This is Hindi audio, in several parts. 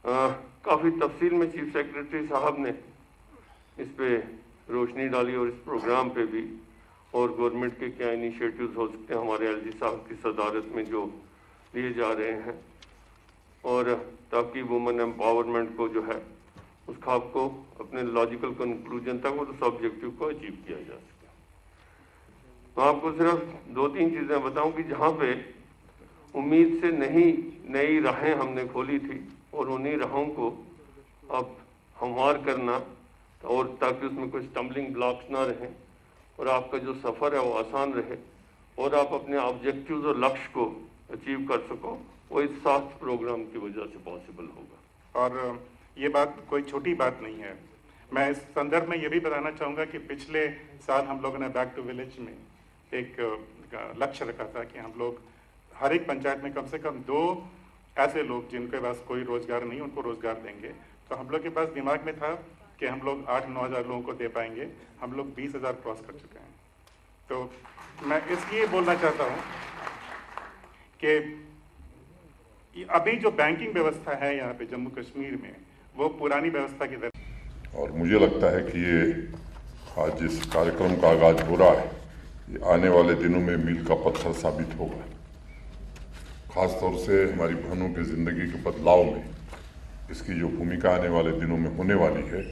काफ़ी तफसील में चीफ सेक्रेटरी साहब ने इस पे रोशनी डाली और इस प्रोग्राम पे भी, और गवर्नमेंट के क्या इनिशिएटिव्स हो सकते हैं हमारे एलजी साहब की सदारत में जो लिए जा रहे हैं, और ताकि वुमेन एम्पावरमेंट को जो है उस ख्वाब को अपने लॉजिकल कंक्लूजन तक और उस ऑब्जेक्टिव को अचीव किया जा सके। मैं आपको सिर्फ 2-3 चीज़ें बताऊं कि जहाँ पे उम्मीद से नई राहें हमने खोली थी और उन्हीं राहों को अब हमवार करना, और ताकि उसमें कोई स्टम्बलिंग ब्लॉक्स ना रहें और आपका जो सफ़र है वो आसान रहे और आप अपने ऑब्जेक्टिव्स और लक्ष्य को अचीव कर सको, वो इस साथ प्रोग्राम की वजह से पॉसिबल होगा। और ये बात कोई छोटी बात नहीं है। मैं इस संदर्भ में ये भी बताना चाहूँगा कि पिछले साल हम लोगों ने बैक टू विलेज में एक लक्ष्य रखा था कि हम लोग हर एक पंचायत में कम से कम 2 ऐसे लोग जिनके पास कोई रोजगार नहीं, उनको रोजगार देंगे। तो हम लोग के पास दिमाग में था कि हम लोग 8-9 हज़ार लोगों को दे पाएंगे। हम लोग 20,000 क्रॉस कर चुके हैं। तो मैं इसलिए बोलना चाहता हूँ कि अभी जो बैंकिंग व्यवस्था है यहाँ पे जम्मू कश्मीर में, वो पुरानी व्यवस्था की तरह। और मुझे लगता है कि ये आज जिस कार्यक्रम का आगाज हो रहा है, ये आने वाले दिनों में मील का पत्थर साबित होगा। खास तौर से हमारी बहनों की ज़िंदगी के बदलाव में इसकी जो भूमिका आने वाले दिनों में होने वाली है,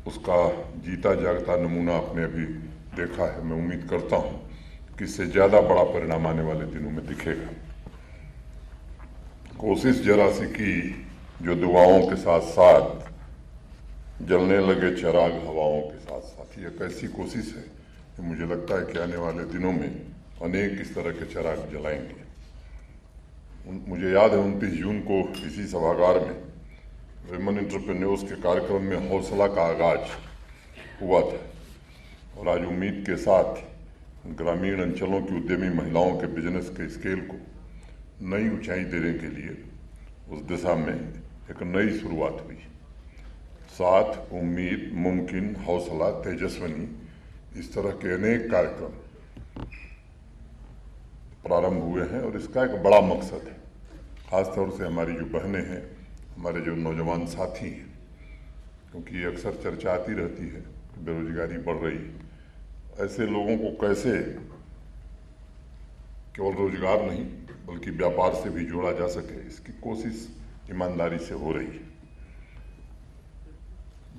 उसका जीता जागता नमूना आपने अभी देखा है। मैं उम्मीद करता हूँ कि इससे ज़्यादा बड़ा परिणाम आने वाले दिनों में दिखेगा। कोशिश जरा सी की जो दुआओं के साथ साथ जलने लगे चिराग हवाओं के साथ साथ, ये एक ऐसी कोशिश है कि मुझे लगता है कि आने वाले दिनों में अनेक इस तरह के चिराग जलाएंगे। मुझे याद है 29 जून को इसी सभागार में विमेन एंटरप्रेन्योर्स के कार्यक्रम में हौसला का आगाज हुआ था, और आज उम्मीद के साथ ग्रामीण अंचलों की उद्यमी महिलाओं के बिजनेस के स्केल को नई ऊंचाई देने के लिए उस दिशा में एक नई शुरुआत हुई। साथ उम्मीद, मुमकिन, हौसला, तेजस्विनी, इस तरह के अनेक कार्यक्रम प्रारंभ हुए हैं, और इसका एक बड़ा मकसद है। खासतौर से हमारी जो बहनें हैं, हमारे जो नौजवान साथी हैं, क्योंकि ये अक्सर चर्चा आती रहती है कि बेरोजगारी बढ़ रही है। ऐसे लोगों को कैसे केवल रोजगार नहीं बल्कि व्यापार से भी जोड़ा जा सके, इसकी कोशिश ईमानदारी से हो रही है।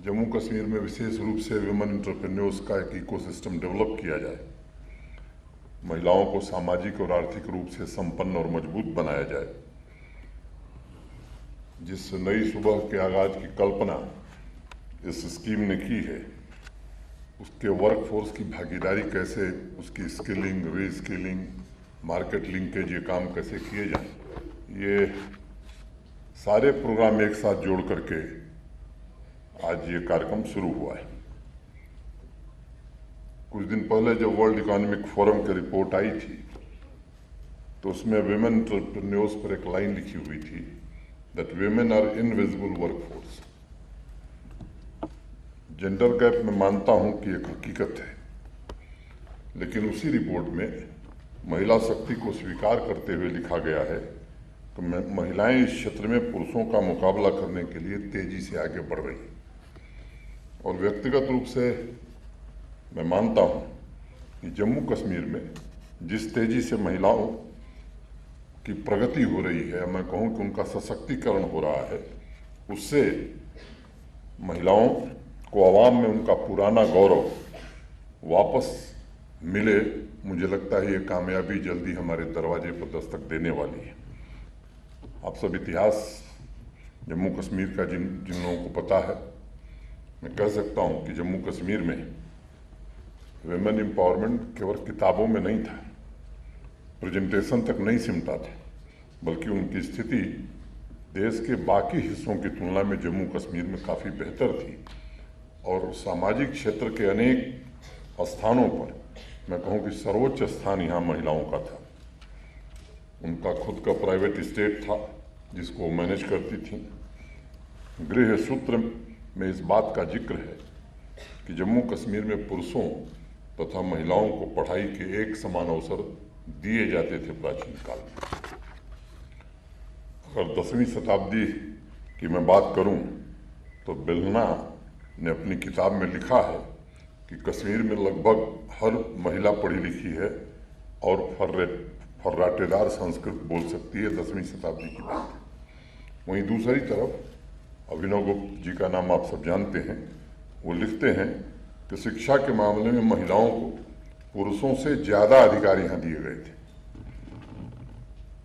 जम्मू कश्मीर में विशेष रूप से विमेन एंटरप्रेन्योर्स का एक इकोसिस्टम डेवलप किया जाए, महिलाओं को सामाजिक और आर्थिक रूप से संपन्न और मजबूत बनाया जाए, जिस नई सुबह के आगाज की कल्पना इस स्कीम ने की है, उसके वर्कफोर्स की भागीदारी कैसे, उसकी स्किलिंग, रीस्किलिंग, मार्केट लिंकेज, ये काम कैसे किए जाए, ये सारे प्रोग्राम एक साथ जोड़ करके आज ये कार्यक्रम शुरू हुआ है। कुछ दिन पहले जब वर्ल्ड इकोनॉमिक फोरम की रिपोर्ट आई थी, तो उसमें विमेन एंटरप्रेन्योर्स पर एक लाइन लिखी हुई थी that women are invisible workforce. Gender gap में मानता हूं कि एक हकीकत है, लेकिन उसी रिपोर्ट में महिला शक्ति को स्वीकार करते हुए लिखा गया है कि महिलाएं इस क्षेत्र में पुरुषों का मुकाबला करने के लिए तेजी से आगे बढ़ रही हैं। और व्यक्तिगत रूप से मैं मानता हूं कि जम्मू कश्मीर में जिस तेजी से महिलाओं की प्रगति हो रही है, मैं कहूं कि उनका सशक्तिकरण हो रहा है, उससे महिलाओं को आवाम में उनका पुराना गौरव वापस मिले। मुझे लगता है ये कामयाबी जल्दी हमारे दरवाजे पर दस्तक देने वाली है। आप सब इतिहास जम्मू कश्मीर का जिन लोगों को पता है, मैं कह सकता हूं कि जम्मू कश्मीर में विमेन एम्पावरमेंट केवल किताबों में नहीं था, प्रेजेंटेशन तक नहीं सिमटा था, बल्कि उनकी स्थिति देश के बाकी हिस्सों की तुलना में जम्मू कश्मीर में काफ़ी बेहतर थी। और सामाजिक क्षेत्र के अनेक स्थानों पर मैं कहूँ कि सर्वोच्च स्थान यहाँ महिलाओं का था। उनका खुद का प्राइवेट इस्टेट था जिसको मैनेज करती थी। गृह सूत्र में इस बात का जिक्र है कि जम्मू कश्मीर में पुरुषों तथा महिलाओं को पढ़ाई के एक समान अवसर दिए जाते थे प्राचीन काल में। अगर 10वीं शताब्दी की मैं बात करूं तो बेलना ने अपनी किताब में लिखा है कि कश्मीर में लगभग हर महिला पढ़ी लिखी है और फर्राटेदार संस्कृत बोल सकती है। 10वीं शताब्दी की बात है। वहीं दूसरी तरफ अभिनव गुप्त जी का नाम आप सब जानते हैं। वो लिखते हैं कि शिक्षा के मामले में महिलाओं को पुरुषों से ज़्यादा अधिकार यहाँ दिए गए थे।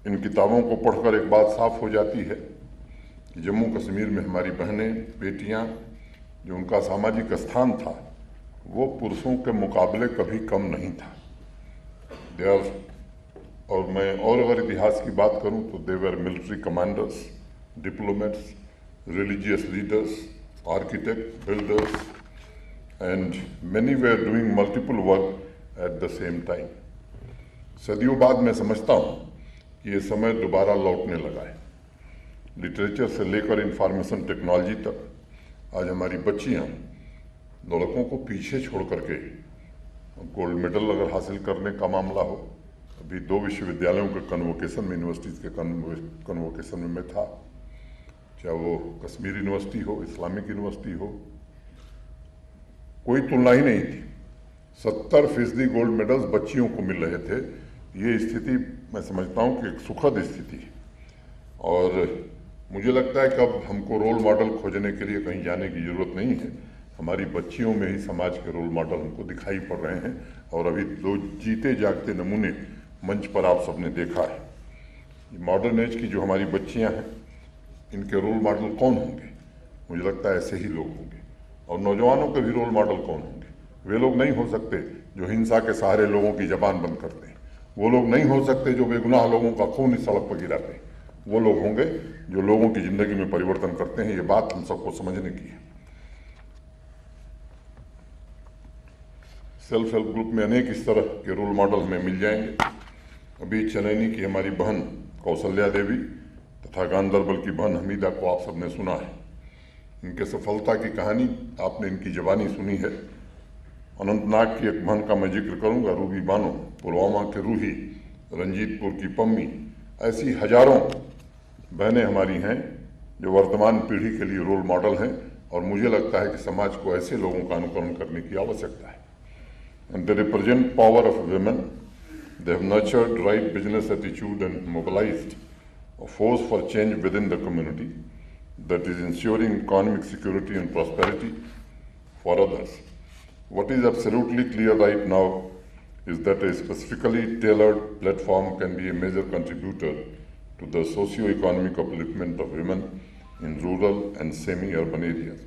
इन किताबों को पढ़कर एक बात साफ हो जाती है कि जम्मू कश्मीर में हमारी बहनें, बेटियां, जो उनका सामाजिक स्थान था वो पुरुषों के मुकाबले कभी कम नहीं था। और मैं और अगर इतिहास की बात करूं तो they were military commanders, diplomats, religious leaders, architect, builders and many were doing multiple work at the same time. सदियों बाद मैं समझता हूं कि ये समय दोबारा लौटने लगा है। लिटरेचर से लेकर इंफॉर्मेशन टेक्नोलॉजी तक आज हमारी बच्चियां लड़कों को पीछे छोड़ करके गोल्ड मेडल अगर हासिल करने का मामला हो, अभी 2 विश्वविद्यालयों के कन्वोकेशन में, यूनिवर्सिटीज़ के कन्वोकेशन में मैं था, चाहे वो कश्मीर यूनिवर्सिटी हो, इस्लामिक यूनिवर्सिटी हो, कोई तुलना ही नहीं थी। 70% गोल्ड मेडल्स बच्चियों को मिल रहे थे। ये स्थिति मैं समझता हूँ कि एक सुखद स्थिति है और मुझे लगता है कि अब हमको रोल मॉडल खोजने के लिए कहीं जाने की ज़रूरत नहीं है। हमारी बच्चियों में ही समाज के रोल मॉडल हमको दिखाई पड़ रहे हैं और अभी 2 जीते जागते नमूने मंच पर आप सबने देखा है। मॉडर्न एज की जो हमारी बच्चियां हैं, इनके रोल मॉडल कौन होंगे? मुझे लगता है ऐसे ही लोग होंगे। और नौजवानों के भी रोल मॉडल कौन होंगे? वे लोग नहीं हो सकते जो हिंसा के सहारे लोगों की जबान बंद करते हैं। वो लोग नहीं हो सकते जो बेगुनाह लोगों का खून इस सड़क पर गिराते हैं। वो लोग होंगे जो लोगों की जिंदगी में परिवर्तन करते हैं। ये बात हम सबको समझने की है। सेल्फ हेल्प ग्रुप में अनेक इस तरह के रोल मॉडल हमें मिल जाएंगे। अभी चनैनी की हमारी बहन कौशल्या देवी तथा गांधरबल की बहन हमीदा को आप सबने सुना है। इनके सफलता की कहानी आपने इनकी जबानी सुनी है। अनंतनाग की एक बहन का मैं जिक्र करूंगा, रूबी बानो, पुलवामा के रूही, रंजीतपुर की पम्मी, ऐसी हजारों बहनें हमारी हैं जो वर्तमान पीढ़ी के लिए रोल मॉडल हैं और मुझे लगता है कि समाज को ऐसे लोगों का अनुकरण करने की आवश्यकता है। And they represent power of women. They have nurtured right business attitude and mobilised a force for change within the community that is ensuring economic security and prosperity for others. What is absolutely clear right now is that a specifically tailored platform can be a major contributor to the socio-economic upliftment of women in rural and semi-urban areas,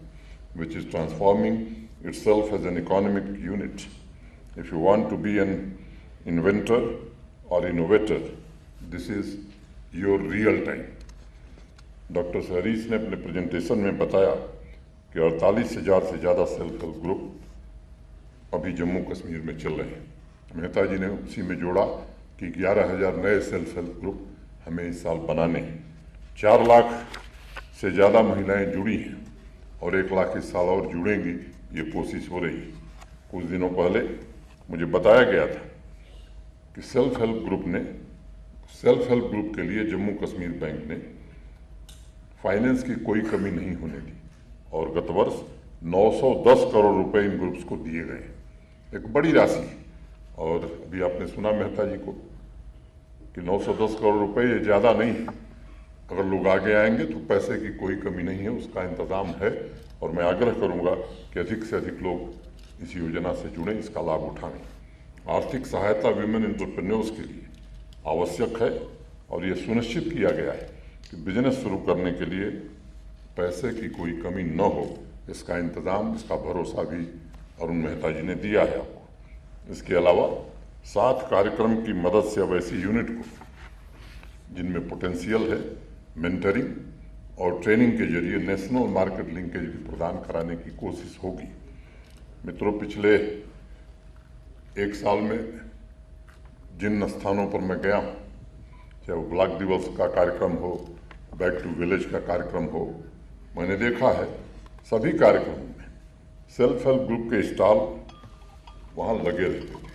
which is transforming itself as an economic unit. If you want to be an inventor or innovator, this is your real time. Doctor Harish ने अपने प्रेजेंटेशन में बताया कि 48,000 से ज़्यादा सेल्फ हेल्प ग्रुप अभी जम्मू कश्मीर में चल रहे हैं। मेहता जी ने उसी में जोड़ा कि 11,000 नए सेल्फ हेल्प ग्रुप हमें इस साल बनाने हैं। 4 लाख से ज़्यादा महिलाएं जुड़ी हैं और 1 लाख इस साल और जुड़ेंगी, ये कोशिश हो रही है। कुछ दिनों पहले मुझे बताया गया था कि सेल्फ हेल्प ग्रुप के लिए जम्मू कश्मीर बैंक ने फाइनेंस की कोई कमी नहीं होने दी और गत वर्ष 910 करोड़ रुपए इन ग्रुप्स को दिए गए। एक बड़ी राशि है। और अभी आपने सुना मेहता जी को कि 910 करोड़ रुपए ये ज़्यादा नहीं है। अगर लोग आगे आएंगे तो पैसे की कोई कमी नहीं है, उसका इंतज़ाम है। और मैं आग्रह करूँगा कि अधिक से अधिक लोग इस योजना से जुड़ें, इसका लाभ उठाएं। आर्थिक सहायता विमेन एंटरप्रेन्योर्स के लिए आवश्यक है और ये सुनिश्चित किया गया है कि बिजनेस शुरू करने के लिए पैसे की कोई कमी न हो। इसका इंतज़ाम, इसका भरोसा भी अरुण मेहता जी ने दिया है आपको। इसके अलावा 7 कार्यक्रम की मदद से अब ऐसी यूनिट को जिनमें पोटेंशियल है, मेंटरिंग और ट्रेनिंग के जरिए नेशनल मार्केट लिंकेज भी प्रदान कराने की कोशिश होगी। मित्रों, पिछले 1 साल में जिन स्थानों पर मैं गया हूँ, चाहे वो ब्लॉक दिवस का कार्यक्रम हो, बैक टू विलेज का कार्यक्रम हो, मैंने देखा है सभी कार्यक्रमों में सेल्फ हेल्प ग्रुप के स्टॉल वहाँ लगे रहते थे।